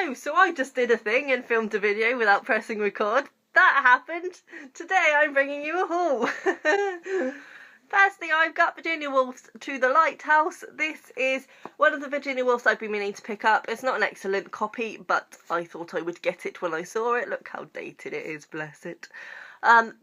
Oh, so I just did a thing and filmed a video without pressing record. That happened. Today I'm bringing you a haul. Firstly, I've got Virginia Woolf's To the Lighthouse. This is one of the Virginia Woolfs I've been meaning to pick up. It's not an excellent copy, but I thought I would get it when I saw it. Look how dated it is, bless it.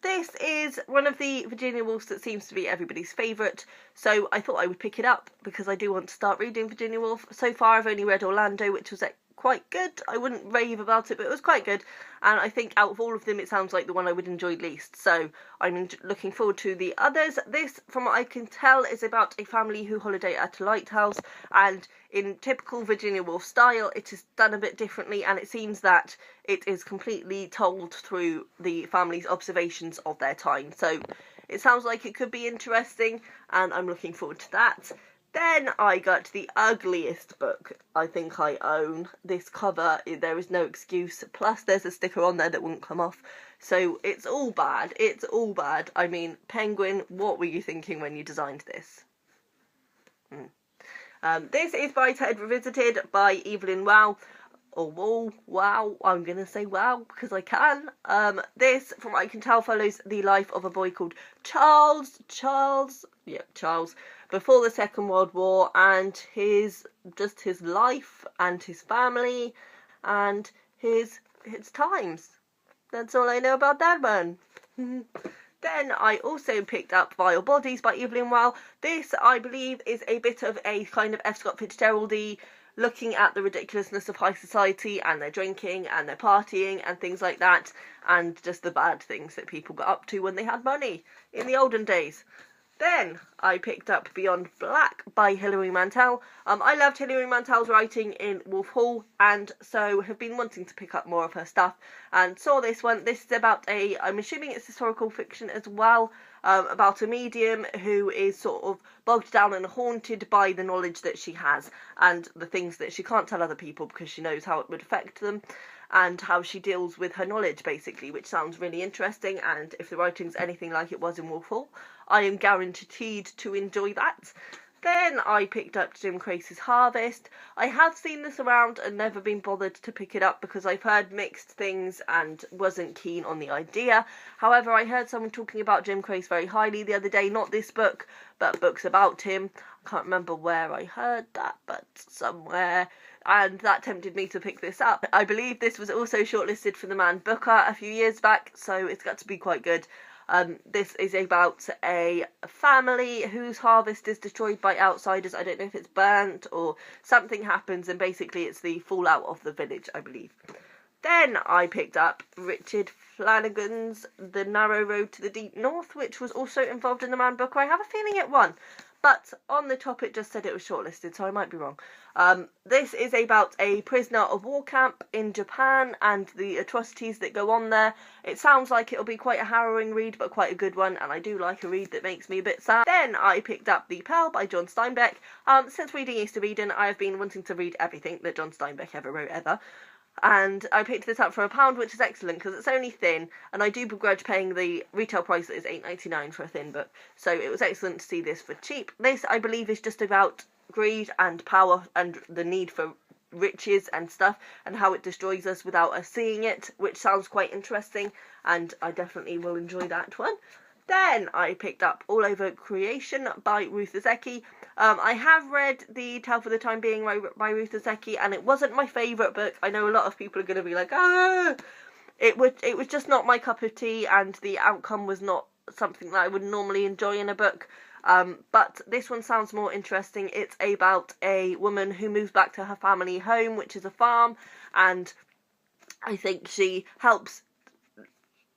This is one of the Virginia Woolfs that seems to be everybody's favourite, so I thought I would pick it up because I do want to start reading Virginia Woolf. So far I've only read Orlando, which was quite good. I wouldn't rave about it, but it was quite good, and I think out of all of them it sounds like the one I would enjoy least, so I'm looking forward to the others. This, from what I can tell, is about a family who holiday at a lighthouse, and in typical Virginia Woolf style it is done a bit differently, and it seems that it is completely told through the family's observations of their time, so it sounds like it could be interesting and I'm looking forward to that. Then I got the ugliest book I think I own. This cover, there is no excuse, plus there's a sticker on there that won't come off, so it's all bad, it's all bad. I mean, Penguin, what were you thinking when you designed this? This is by Ted Revisited by Evelyn Wow, or Wall, wow, I'm going to say wow because I can. This, from what I can tell, follows the life of a boy called Charles, before the Second World War, and his life and his family and his times. That's all I know about that one. Then I also picked up Vile Bodies by Evelyn Waugh. This, I believe, is a bit of a kind of F. Scott Fitzgerald-y, looking at the ridiculousness of high society and their drinking and their partying and things like that, and just the bad things that people got up to when they had money in the olden days. Then I picked up Beyond Black by Hilary Mantel. I loved Hilary Mantel's writing in Wolf Hall, and so have been wanting to pick up more of her stuff, and saw this one. This is about I'm assuming it's historical fiction as well, about a medium who is sort of bogged down and haunted by the knowledge that she has, and the things that she can't tell other people because she knows how it would affect them, and how she deals with her knowledge, basically, which sounds really interesting, and if the writing's anything like it was in Wolf Hall, I am guaranteed to enjoy that. Then I picked up Jim Crace's Harvest. I have seen this around and never been bothered to pick it up because I've heard mixed things and wasn't keen on the idea. However, I heard someone talking about Jim Crace very highly the other day, not this book, but books about him. I can't remember where I heard that, but somewhere, and that tempted me to pick this up. I believe this was also shortlisted for the Man Booker a few years back, so it's got to be quite good. This is about a family whose harvest is destroyed by outsiders. I don't know if it's burnt or something happens, and basically it's the fallout of the village, I believe. Then I picked up Richard Flanagan's The Narrow Road to the Deep North, which was also involved in the Man Booker. I have a feeling it won, but on the top it just said it was shortlisted, so I might be wrong. This is about a prisoner of war camp in Japan and the atrocities that go on there. It sounds like it'll be quite a harrowing read, but quite a good one, and I do like a read that makes me a bit sad. Then I picked up The Pearl by John Steinbeck. Since reading East of Eden, I have been wanting to read everything that John Steinbeck ever wrote ever. And I picked this up for £1, which is excellent because it's only thin, and I do begrudge paying the retail price that is $8.99 for a thin book, so it was excellent to see this for cheap. This, I believe, is just about greed and power and the need for riches and stuff, and how it destroys us without us seeing it, which sounds quite interesting, and I definitely will enjoy that one. Then I picked up All Over Creation by Ruth Ozeki. I have read The Tale for the Time Being by Ruth Ozeki, and it wasn't my favourite book. I know a lot of people are going to be like, ah! It was just not my cup of tea, and the outcome was not something that I would normally enjoy in a book. But this one sounds more interesting. It's about a woman who moves back to her family home, which is a farm, and I think she helps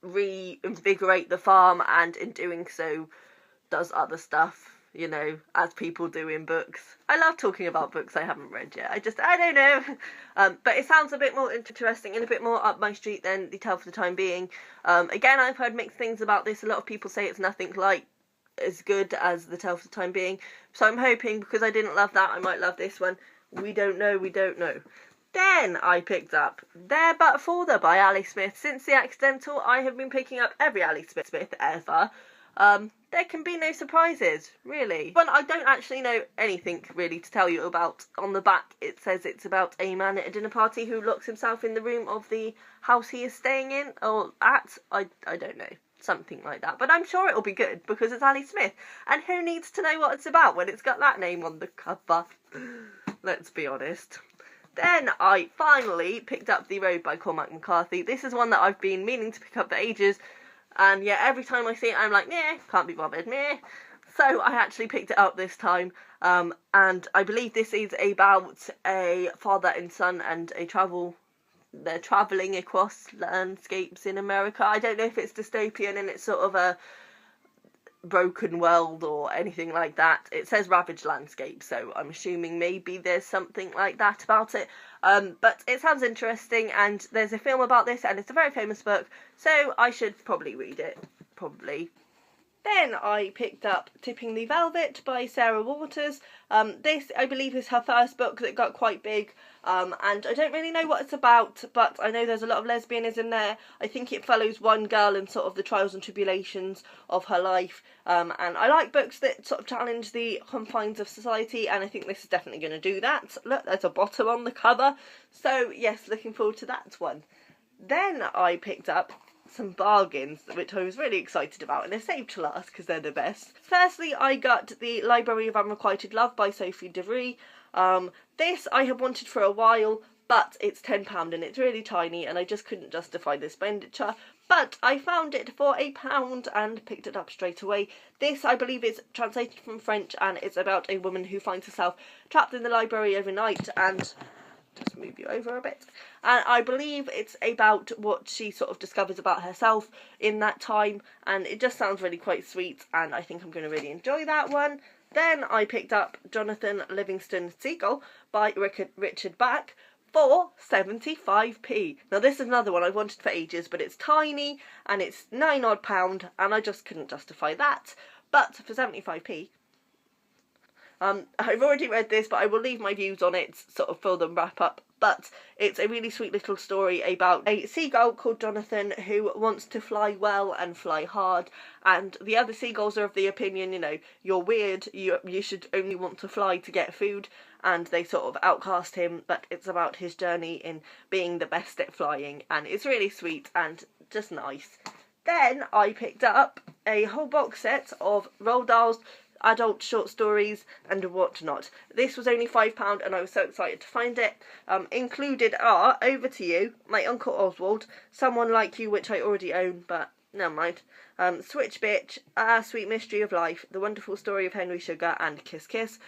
reinvigorate the farm, and in doing so does other stuff, you know, as people do in books. I love talking about books I haven't read yet. I don't know. But it sounds a bit more interesting and a bit more up my street than The Tale for the Time Being. Again, I've heard mixed things about this. A lot of people say it's nothing like as good as The Tale for the Time Being. So I'm hoping, because I didn't love that, I might love this one. We don't know. Then I picked up There But For There by Ali Smith. Since The Accidental, I have been picking up every Ali Smith ever. there can be no surprises, really. But I don't actually know anything really to tell you about. On the back it says it's about a man at a dinner party who locks himself in the room of the house he is staying in, or at, I don't know, something like that. But I'm sure it'll be good, because it's Ali Smith, and who needs to know what it's about when it's got that name on the cover? Let's be honest. Then I finally picked up The Road by Cormac McCarthy. This is one that I've been meaning to pick up for ages, and yeah, every time I see it I'm like, meh, can't be bothered, meh. So I actually picked it up this time, and I believe this is about a father and son and they're travelling across landscapes in America. I don't know if it's dystopian and it's sort of a broken world or anything like that. It says ravaged landscape, so I'm assuming maybe there's something like that about it. But it sounds interesting, and there's a film about this, and it's a very famous book, so I should probably read it. Probably. Then I picked up Tipping the Velvet by Sarah Waters. This, I believe, is her first book that got quite big, and I don't really know what it's about, but I know there's a lot of lesbianism there. I think it follows one girl and sort of the trials and tribulations of her life, and I like books that sort of challenge the confines of society, and I think this is definitely going to do that. Look, there's a bottom on the cover, so yes, looking forward to that one. Then I picked up some bargains, which I was really excited about, and they're saved to last because they're the best. Firstly, I got The Library of Unrequited Love by Sophie DeVry. This I have wanted for a while, but it's £10 and it's really tiny, and I just couldn't justify the expenditure. But I found it for £1 and picked it up straight away. This, I believe, is translated from French, and it's about a woman who finds herself trapped in the library overnight, and just move you over a bit. And I believe it's about what she sort of discovers about herself in that time, and it just sounds really quite sweet, and I think I'm going to really enjoy that one. Then I picked up Jonathan Livingston Seagull by Richard Bach for 75p. Now this is another one I've wanted for ages, but it's tiny, and it's £9 odd, and I just couldn't justify that. But for 75p, I've already read this, but I will leave my views on it sort of for the wrap up. But it's a really sweet little story about a seagull called Jonathan who wants to fly well and fly hard, and the other seagulls are of the opinion, you know, you're weird, you should only want to fly to get food, and they sort of outcast him. But it's about his journey in being the best at flying, and it's really sweet and just nice. Then I picked up a whole box set of Roald Dahl's adult short stories and whatnot. This was only £5 and I was so excited to find it. Included are Over to You, My Uncle Oswald, Someone Like You, which I already own, but never mind, Switch Bitch, Sweet Mystery of Life, The Wonderful Story of Henry Sugar, and Kiss Kiss.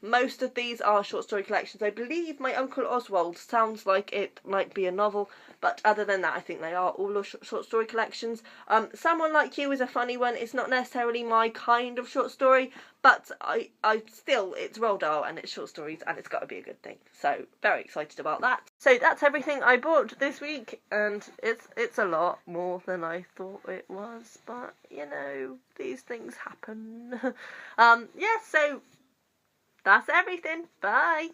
Most of these are short story collections. I believe My Uncle Oswald sounds like it might be a novel, but other than that I think they are all short story collections. Someone Like You is a funny one. It's not necessarily my kind of short story, but I still, it's Roald Dahl and it's short stories and it's got to be a good thing. So very excited about that. So that's everything I bought this week, and it's a lot more than I thought it was, but you know, these things happen. Yeah, so that's everything. Bye.